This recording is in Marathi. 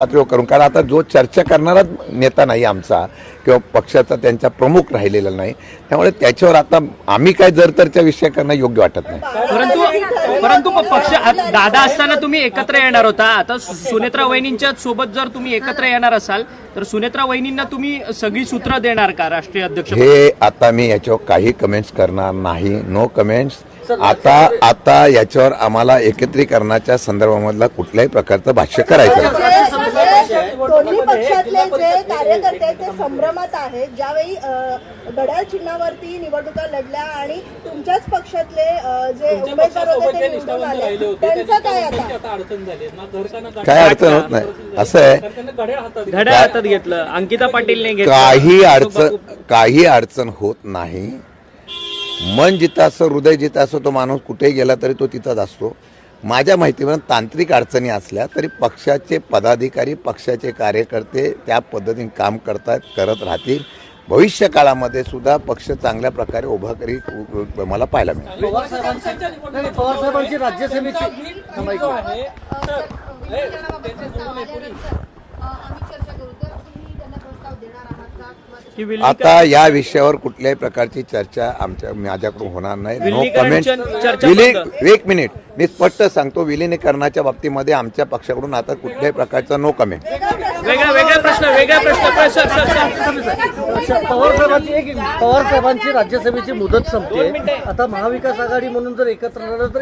पातळीवर करून, कारण आता जो चर्चा करणारा नेता नाही आमचा किंवा पक्षाचा त्यांचा प्रमुख राहिलेला नाही, त्यामुळे त्याच्यावर आता आम्ही काय जरतरच्या विषय करणं योग्य वाटत नाही. परंतु पक्ष दादा असताना तुम्ही एकत्र येणार होता, आता सुनेत्रा वहिनींच्या सोबत जर तुम्ही एकत्र येणार असाल तर सुनेत्रा वहिनींना तुम्ही सगळी सूत्र देणार का राष्ट्रीय अध्यक्ष? हे आता मी याच्यावर काही कमेंट्स करणार नाही. No comments. आता याच्यावर आम्हाला एकत्रीकरणाच्या संदर्भामधला कुठल्याही प्रकारचं भाष्य करायचं नाही. दोन्ही पक्षातले जे कार्यकर्ते ते संभ्रमात आहेत. ज्यावेळी घड्याळ चिन्हावरती निवडणुका लढल्या आणि तुमच्याच पक्षातले जे उमेदवार होते ते निवडून आले, त्यांचं काय आता? काय अडचण होत नाही. असं आहे, घड्याळ हातात घेतलं, अंकिता पाटीलने घेतलं, काही अडचण होत नाही. मन जिथं असं, हृदय जिथं असं, तो माणूस कुठेही गेला तरी तो तिथंच असतो. माझ्या माहितीवरून तांत्रिक अडचणी असल्या तरी पक्षाचे पदाधिकारी, पक्षाचे कार्यकर्ते त्या पद्धतीने काम करत राहतील. भविष्य काळामध्ये सुद्धा पक्ष चांगल्या प्रकारे उभा करी मला पाहायला मिळेल. पवारसाहेबांची राज्यसभेची आता या विषयावर कुठल्याही प्रकारची चर्चा माझ्याकडून होणार नाही. No comment. एक मिनिट, मी स्पष्ट सांगतो, विलिनीकरणाच्या बाबतीमध्ये आमच्या पक्षाकडून आता कुठल्याही प्रकारचा नो कमेंट. वेगळा प्रश्न. पवारसाहेबांची राज्यसभेची मुदत संपते. आता महाविकास आघाडी म्हणून जर एकत्र राहिलं तर